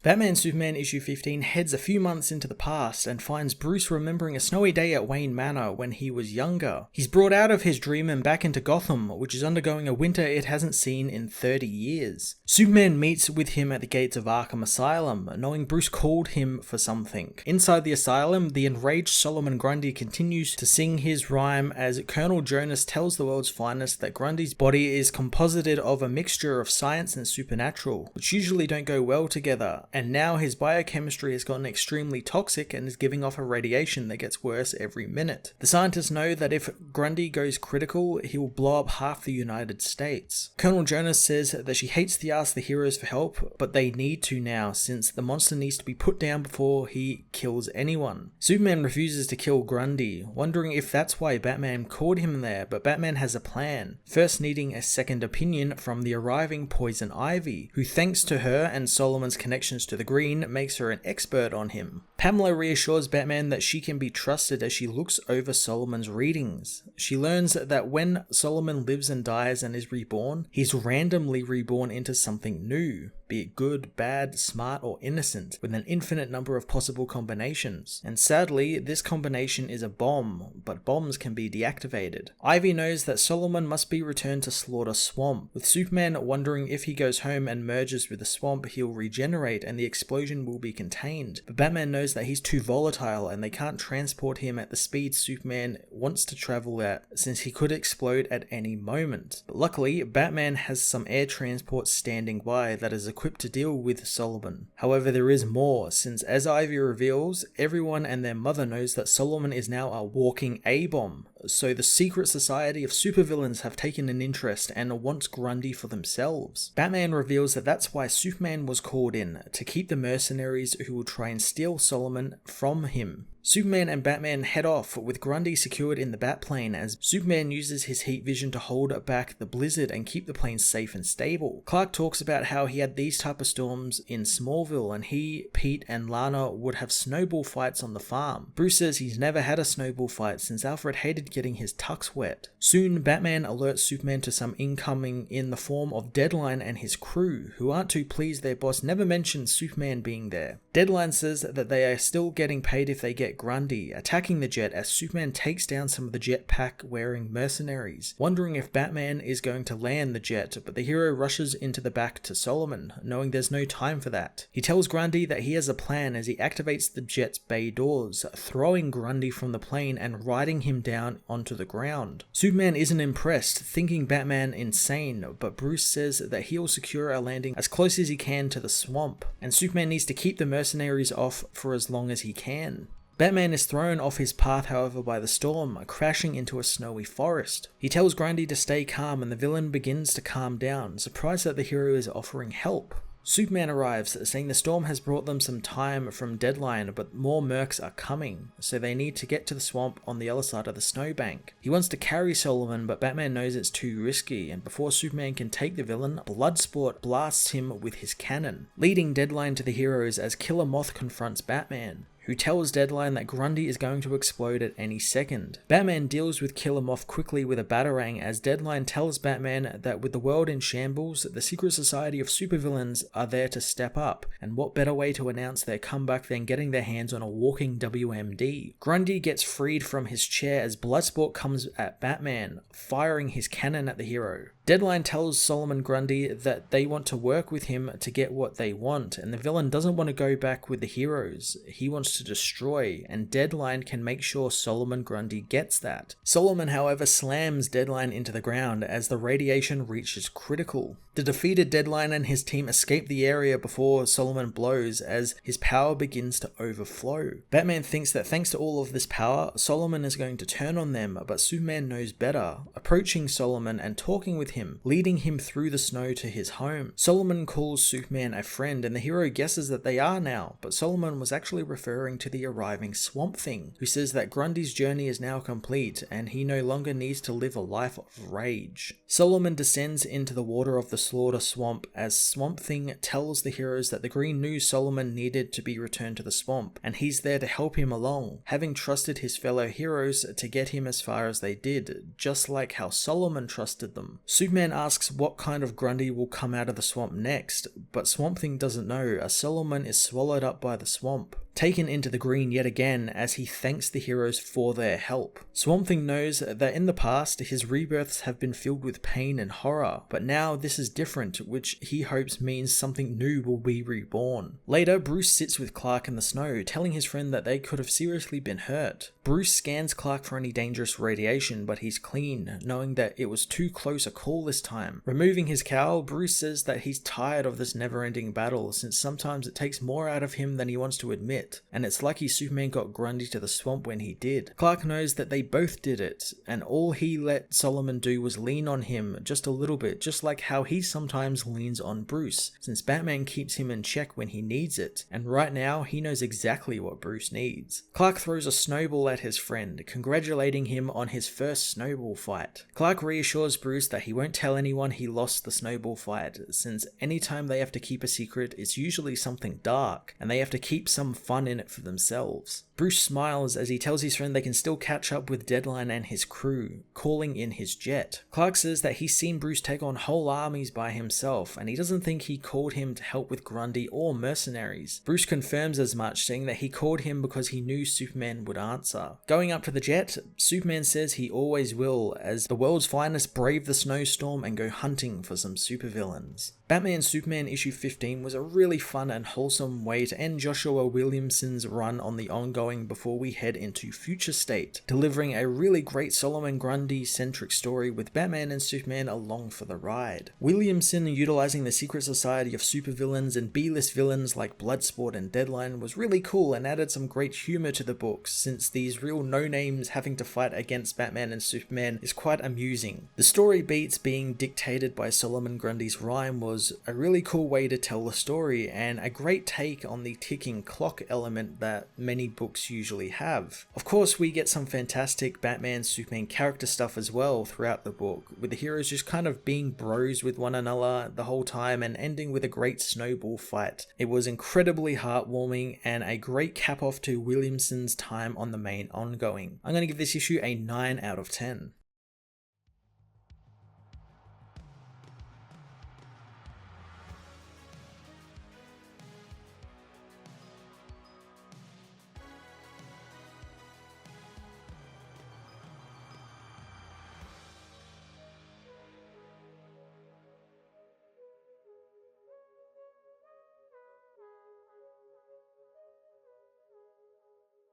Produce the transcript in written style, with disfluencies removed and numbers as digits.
Batman Superman issue 15 heads a few months into the past and finds Bruce remembering a snowy day at Wayne Manor when he was younger. He's brought out of his dream and back into Gotham, which is undergoing a winter it hasn't seen in 30 years. Superman meets with him at the gates of Arkham Asylum, knowing Bruce called him for something. Inside the asylum, the enraged Solomon Grundy continues to sing his rhyme as Colonel Jonas tells the world's finest that Grundy's body is composited of a mixture of science and supernatural, which usually don't go well together. And now his biochemistry has gotten extremely toxic and is giving off a radiation that gets worse every minute. The scientists know that if Grundy goes critical, he will blow up half the United States. Colonel Jonas says that she hates to ask the heroes for help, but they need to now since the monster needs to be put down before he kills anyone. Superman refuses to kill Grundy, wondering if that's why Batman called him there, but Batman has a plan, first needing a second opinion from the arriving Poison Ivy, who thanks to her and Solomon's connections to the Green makes her an expert on him. Pamela reassures Batman that she can be trusted as she looks over Solomon's readings. She learns that when Solomon lives and dies and is reborn, he's randomly reborn into something new, be it good, bad, smart, or innocent, with an infinite number of possible combinations. And sadly, this combination is a bomb, but bombs can be deactivated. Ivy knows that Solomon must be returned to Slaughter Swamp, with Superman wondering if he goes home and merges with the swamp, he'll regenerate and the explosion will be contained. But Batman knows that he's too volatile and they can't transport him at the speed Superman wants to travel at, since he could explode at any moment. But luckily, Batman has some air transport standing by that is equipped to deal with Solomon. However, there is more, since as Ivy reveals, everyone and their mother knows that Solomon is now a walking A-bomb. So the secret society of supervillains have taken an interest and wants Grundy for themselves. Batman reveals that that's why Superman was called in, to keep the mercenaries who will try and steal Solomon from him. Superman and Batman head off with Grundy secured in the Batplane as Superman uses his heat vision to hold back the blizzard and keep the plane safe and stable. Clark talks about how he had these type of storms in Smallville and he, Pete, and Lana would have snowball fights on the farm. Bruce says he's never had a snowball fight since Alfred hated getting his tux wet. Soon, Batman alerts Superman to some incoming in the form of Deadline and his crew, who aren't too pleased their boss never mentioned Superman being there. Deadline says that they are still getting paid if they get Grundy, attacking the jet as Superman takes down some of the jetpack wearing mercenaries, wondering if Batman is going to land the jet, but the hero rushes into the back to Solomon, knowing there's no time for that. He tells Grundy that he has a plan as he activates the jet's bay doors, throwing Grundy from the plane and riding him down onto the ground. Superman isn't impressed, thinking Batman insane, but Bruce says that he'll secure a landing as close as he can to the swamp, and Superman needs to keep the mercenaries off for as long as he can. Batman is thrown off his path, however, by the storm, crashing into a snowy forest. He tells Grundy to stay calm and the villain begins to calm down, surprised that the hero is offering help. Superman arrives, saying the storm has brought them some time from Deadline, but more mercs are coming, so they need to get to the swamp on the other side of the snowbank. He wants to carry Solomon, but Batman knows it's too risky, and before Superman can take the villain, Bloodsport blasts him with his cannon, leading Deadline to the heroes as Killer Moth confronts Batman, who tells Deadline that Grundy is going to explode at any second. Batman deals with Killer Moth quickly with a batarang as Deadline tells Batman that with the world in shambles, the secret society of supervillains are there to step up, and what better way to announce their comeback than getting their hands on a walking WMD. Grundy gets freed from his chair as Bloodsport comes at Batman, firing his cannon at the hero. Deadline tells Solomon Grundy that they want to work with him to get what they want, and the villain doesn't want to go back with the heroes. He wants to destroy, and Deadline can make sure Solomon Grundy gets that. Solomon, however, slams Deadline into the ground as the radiation reaches critical. The defeated Deadline and his team escape the area before Solomon blows as his power begins to overflow. Batman thinks that thanks to all of this power, Solomon is going to turn on them, but Superman knows better, approaching Solomon and talking with him, leading him through the snow to his home. Solomon calls Superman a friend and the hero guesses that they are now, but Solomon was actually referring referring to the arriving Swamp Thing, who says that Grundy's journey is now complete and he no longer needs to live a life of rage. Solomon descends into the water of the Slaughter Swamp as Swamp Thing tells the heroes that the Green knew Solomon needed to be returned to the swamp, and he's there to help him along, having trusted his fellow heroes to get him as far as they did, just like how Solomon trusted them. Superman asks what kind of Grundy will come out of the swamp next, but Swamp Thing doesn't know, as Solomon is swallowed up by the swamp, taken into the Green yet again as he thanks the heroes for their help. Swamp Thing knows that in the past his rebirths have been filled with pain and horror, but now this is different, which he hopes means something new will be reborn. Later, Bruce sits with Clark in the snow, telling his friend that they could have seriously been hurt. Bruce scans Clark for any dangerous radiation, but he's clean, knowing that it was too close a call this time. Removing his cowl, Bruce says that he's tired of this never-ending battle, since sometimes it takes more out of him than he wants to admit, and it's lucky Superman got Grundy to the swamp when he did. Clark knows that they both did it, and all he let Solomon do was lean on him just a little bit, just like how he sometimes leans on Bruce, since Batman keeps him in check when he needs it, and right now he knows exactly what Bruce needs. Clark throws a snowball at his friend, congratulating him on his first snowball fight. Clark reassures Bruce that he won't tell anyone he lost the snowball fight, since anytime they have to keep a secret, it's usually something dark, and they have to keep some fun in it for themselves. Bruce smiles as he tells his friend they can still catch up with Deadline and his crew, calling in his jet. Clark says that he's seen Bruce take on whole armies by himself, and he doesn't think he called him to help with Grundy or mercenaries. Bruce confirms as much, saying that he called him because he knew Superman would answer. Going up to the jet, Superman says he always will, as the world's finest brave the snowstorm and go hunting for some supervillains. Batman Superman issue 15 was a really fun and wholesome way to end Joshua Williamson's run on the ongoing before we head into Future State, delivering a really great Solomon Grundy-centric story with Batman and Superman along for the ride. Williamson utilizing the secret society of supervillains and B-list villains like Bloodsport and Deadline was really cool and added some great humor to the books, since these real no-names having to fight against Batman and Superman is quite amusing. The story beats being dictated by Solomon Grundy's rhyme was a really cool way to tell the story, and a great take on the ticking clock element that many books usually have. Of course, we get some fantastic Batman Superman character stuff as well throughout the book, with the heroes just kind of being bros with one another the whole time and ending with a great snowball fight. It was incredibly heartwarming and a great cap off to Williamson's time on the main ongoing. I'm going to give this issue a 9 out of 10.